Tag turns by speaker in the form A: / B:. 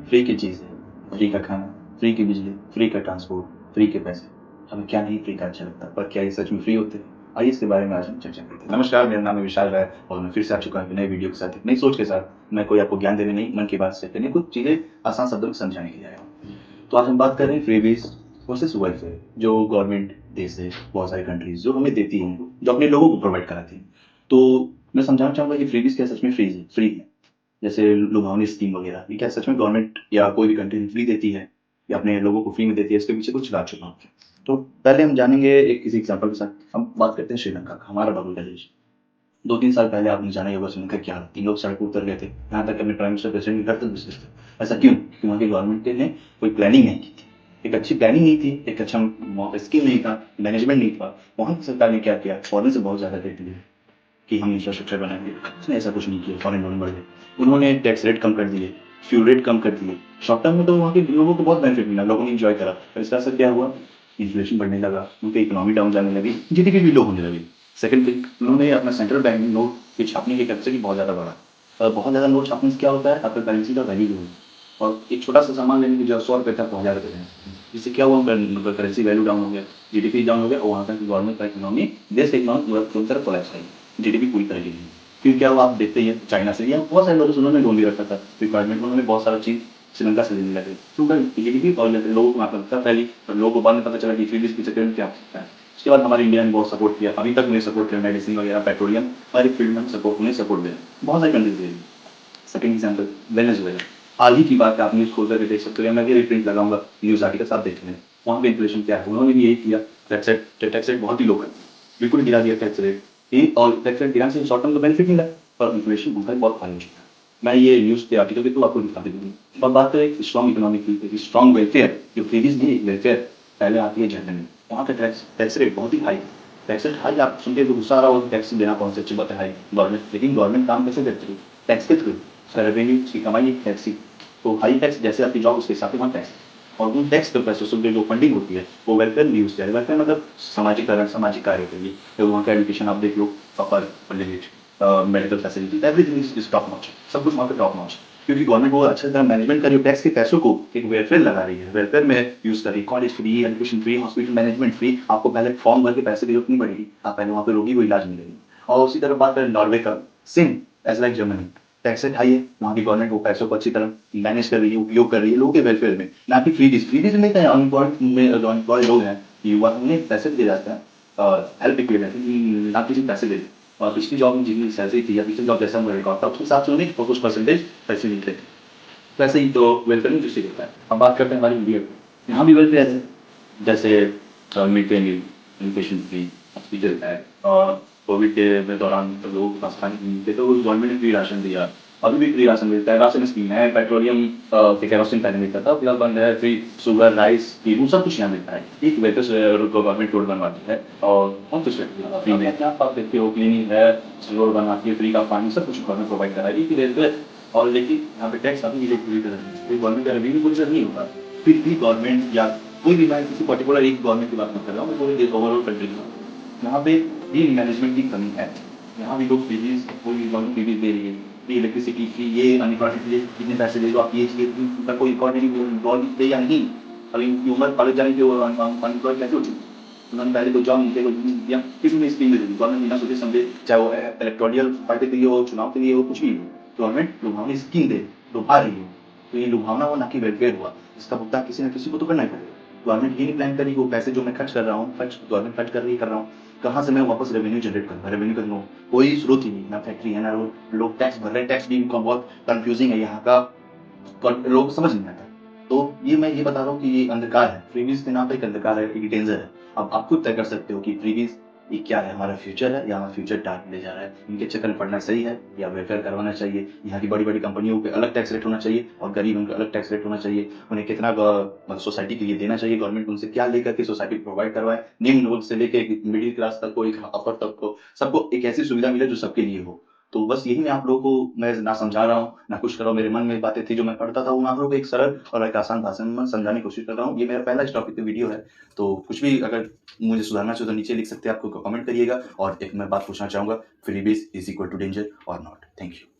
A: Free की चीज़ें, free का खाना, फ्री की बिजली, फ्री का ट्रांसपोर्ट, फ्री के पैसे। हमें क्या नहीं फ्री का अच्छा लगता, पर क्या ये सच में फ्री होते हैं? आइए इसके बारे में आज हम चर्चा करते हैं। नमस्कार, मेरा नाम है विशाल राय और मैं फिर से आ चुका हूँ एक नए वीडियो के साथ, एक नई सोच के साथ। मैं कोई आपको ज्ञान देने नहीं, मन की बात शेयर करने, कुछ चीज़ें आसान शब्दों में समझाने के लिए आया हूँ। तो आज हम बात कर रहे हैं फ्रीबीज़ वर्सेस वेलफेयर, जो गवर्नमेंट देश है, बहुत सारी कंट्रीज़ जो हमें देती हैं, जो अपने लोगों को प्रोवाइड कराती हैं। तो मैं समझाना चाहूँगा कि फ्रीबीज़ क्या सच में फ्री है? जैसे लुभावनी स्कीम वगैरह, ये क्या सच में गवर्नमेंट या कोई भी कंट्री फ्री देती है या अपने लोगों को फ्री में देती है? इसके पीछे कुछ राज छुपा है। तो पहले हम जानेंगे एक किसी एग्जांपल के साथ। हम बात करते हैं श्रीलंका का, हमारा बगल का देश। 2-3 साल पहले आपने जाना ही होगा श्रीलंका क्या हाल, 3 लोग सड़क पर उतर गए थे, यहाँ तक कि अपने प्राइम मिनिस्टर प्रेसिडेंट के घर तक घुस गए थे। ऐसा क्यों? क्योंकि वहाँ की गवर्नमेंट ने कोई प्लानिंग नहीं की थी। एक अच्छी प्लानिंग नहीं थी, एक अच्छा वहाँ पे स्कीम नहीं था, मैनेजमेंट नहीं था। वहाँ की सरकार ने क्या किया, फॉरेन से बहुत ज़्यादा देती है कि हम इंफ्रास्ट्रक्चर बनाएंगे। उसने ऐसा कुछ नहीं किया, फॉरेन लोन बढ़ गए। उन्होंने टैक्स रेट कम कर दिए, फ्यूल रेट कम कर दिए। शॉर्ट टर्म में तो वहाँ के लोगों को बहुत बेनिफिट मिला, लोगों ने एंजॉय करा। पर इसका असर क्या हुआ? इन्फ्लेशन बढ़ने लगा, उनकी इकोनॉमी डाउन जाने लगी, जीडीपी भी लो होने लगी। सेकंड थिंग, उन्होंने अपना सेंट्रल बैंक में नोट की छापने की कैपेसिटी बहुत ज़्यादा बढ़ा। और बहुत ज़्यादा नोट छापने से क्या होता है, आपका करेंसी का वैल्यू जो है, और एक छोटा सा सामान लेने के जो 100 रुपये था 1000 रुपये है, जिससे क्या हुआ, उनका करेंसी वैल्यू डाउन हो गया, जीडीपी डाउन हो गया और वहाँ का गवर्नमेंट का इकोनॉमी, देश का इकोनॉमी पूरी तरह कोलैप्स आई, जीडीपी पूरी तरह गिरी। फिर क्या हुआ, आप देखते ही हैं चाइना से या बहुत सारे लोगों से उन्होंने लोन भी रखा था रिक्वायरमेंट, उन्होंने बहुत सारा चीज़ श्रीलंका से लेने लगे, क्योंकि जीडीपी और लोगों को वहाँ पर लगता फैली, और लोगों को बाद में पता चला कि फ्रीबीज के चक्कर में क्या होता है। उसके बाद हमारे इंडिया ने बहुत सपोर्ट किया, अभी तक उन्हें सपोर्ट किया, मेडिसिन वगैरह, पेट्रोलियम, हर एक फील्ड में सपोर्ट, उन्हें सपोर्ट दिया, बहुत सारी कंट्रीज दे रही। सेकंड एग्जांपल वेनेजुएला, हाल ही की बात है, आप न्यूज़ खोल करके देख सकते हो, या मैं भी रिप्रिंट लगाऊंगा न्यूज़ आर्टिकल, आप देख लें वहाँ पे इन्फ्लेशन क्या है। उन्होंने भी यही किया, टैक्स रेट बहुत ही लो कर बिल्कुल गिरा दिया टैक्स रेट ही, और टैक्स रेट गिराने से शॉर्ट टर्म तो बेनिफिट मिला, पर इन्फ्लेशन उनका बहुत हाई हो चुका है। मैं ये न्यूज़ के आर्टिकल के थ्रू आपको दिखा देता हूँ। और बात करें स्ट्रॉन्ग इकोनॉमी की, स्ट्रॉन्ग वेलफेयर, जो फ्रीबीज नहीं वेलफेयर पहले आती है झरने में, वहाँ का टैक्स रेट बहुत ही हाई। टैक्स रेट हाई आप सुनते तो गुस्सा आ रहा हो, टैक्स देना कौन सी अच्छी बात है हाई गवर्नमेंट, लेकिन गवर्नमेंट काम कैसे करती है, टैक्स के थ्रू। रेवेन्यू की कमाई टैक्स की, तो हाई टैक्स जैसे आपकी जॉब उसके हिसाब से वहाँ टैक्स, और उन टैक्स के पैसे से जो फंडिंग होती है वो वेलफेयर में यूज किया है। वेलफेयर मतलब सामाजिकरण, सामाजिक कार्य के लिए। तो वहाँ का एजुकेशन आप देख लो, proper medical facility, everything is top notch, सब कुछ वहाँ पे टॉप नॉच, क्योंकि गवर्नमेंट वो अच्छी तरह मैनेजमेंट कर रही है, टैक्स के पैसों को एक वेलफेयर लगा रही है, वेलफेयर में यूज कर रही है। College free, education free, hospital management free, आपको पहले फॉर्म भर के पैसे की जरूरत नहीं पड़ेगी, आप पहले वहाँ पे रोगी को इलाज मिलेगी। और उसी तरह बात करें नॉर्वे का, same as like Germany, tax rate high है, वहाँ की गवर्नमेंट वो पैसों को अच्छी तरह मैनेज कर रही है, उपयोग कर रही है लोगों के वेलफेयर में, ना कि फ्रीबीज में क्या है, अनएम्प्लॉयड में जो अनएम्प्लॉयड लोग हैं, युवा, उन्हें पैसे दिए जाते हैं और हेल्प किए जाते हैं, ना किसी पैसे दे। और पिछली जॉब में जितनी सैलरी थी या पिछली जॉब जैसा मेरा रिकॉर्ड था उसके हिसाब से उन्हें कुछ परसेंटेज पैसे मिलते थे। वैसे ही तो वेलफेयर में दृष्टि देता है। हम बात करते हैं हमारी इंडिया की, यहाँ भी वेलफेयर है, जैसे mid day meal, nutrition free, hospital है, और कोविड के में दौरान तो लोगों के पास पानी नहीं मिलते तो गवर्नमेंट ने फ्री राशन दिया, अभी भी फ्री राशन मिलता है, राशन स्कीम है, पेट्रोलियम केरोसिन पहले मिलता था, फिलहाल बंद है, फ्री शुगर, राइस, गेहूँ सब कुछ यहाँ मिलता है। एक वेलफेयर गवर्नमेंट रोड बनवाती है और बहुत कुछ फ्री में, आप देखते हो क्लिनिक है, रोड बनवाती है, फ्री का पानी, सब कुछ गवर्नमेंट प्रोवाइड करा रही है वेलफेयर। और लेकिन यहाँ पे टैक्स अभी भी पूरी तरह नहीं, गवर्नमेंट का रेवेन्यू पूरी तरह नहीं होगा, फिर भी गवर्नमेंट या कोई भी, मैं किसी पर्टिकुलर एक गवर्नमेंट की बात नहीं कर रहा हूँ, मैं पूरे ओवरऑल कंट्री की, यहाँ पे भी मैनेजमेंट की कमी है। यहाँ भी लोग फ्रीबीज, कोई गवर्नमेंट फ्रीबीज दे रही है, ये इलेक्ट्रिसिटी की, ये अनएम्प्लॉयड के लिए कितने पैसे दे दो आप, ये चीज़ उनका कोई रिकॉर्ड नहीं, गवर्नमेंट दे या नहीं। अभी उनकी उम्र कॉलेज जाने की अनएम्प्लॉयड कैसे हो चुकी, उन्होंने पहले तो जॉब मिलते दिया, किसी ने स्कीम दे दी गवर्नमेंट बिना सोचे समझे, चाहे वो इलेक्टोरियल फायदे के लिए हो, चुनाव के लिए हो, कुछ भी हो, गवर्नमेंट लुभावनी स्कीम दे, लुभा रही है। तो ये लुभावना हुआ, ना कि वेलफेयर हुआ, इसका भुगतान किसी न किसी को तो करना ही पड़ेगा। गवर्नमेंट ये नहीं प्लान करी, वो पैसे जो मैं खर्च कर रहा हूँ, गवर्नमेंट खर्च कर रही कर रहा हूँ, कहाँ से मैं वापस रेवेन्यू जनरेट करूँगा, रेवेन्यू का कोई स्रोत ही नहीं, ना फैक्ट्री है ना लोग टैक्स भर रहे हैं, टैक्स भी इनका बहुत कंफ्यूजिंग है यहाँ का, लोग समझ नहीं आता। तो ये मैं ये बता रहा हूँ कि ये अंधकार है, फ्रीबीज के नाम पे एक अंधकार है, एक डेंजर है। अब आप खुद तय कर सकते हो कि फ्रीबीज ये क्या है, हमारा फ्यूचर है या हमारा फ्यूचर डार्क ले जा रहा है, इनके चक्कर में पड़ना सही है या वेलफेयर करवाना चाहिए, यहाँ की बड़ी बड़ी कंपनियों पे अलग टैक्स रेट होना चाहिए और गरीब उनका अलग टैक्स रेट होना चाहिए, उन्हें कितना मतलब सोसाइटी के लिए देना चाहिए, गवर्नमेंट उनसे क्या लेकर के सोसाइटी प्रोवाइड करवाए, निम्न वर्ग से लेकर मिडिल क्लास तक को, एक अपर तक को, सबको एक ऐसी सुविधा मिले जो सबके लिए हो। तो बस यही मैं आप लोगों को मैं ना समझा रहा हूँ, ना कुछ कर रहा हूँ, मेरे मन में बातें थी जो मैं पढ़ता था, वो मैं आप लोगों को एक सरल और एक आसान भाषा में समझाने की कोशिश कर रहा हूँ। ये मेरा पहला इस टॉपिक पे वीडियो है, तो कुछ भी अगर मुझे सुधारना चाहिए तो नीचे लिख सकते हैं, आपको कमेंट करिएगा। और एक मैं बात पूछना चाहूँगा, freebies is equal to danger और नॉट? Thank you.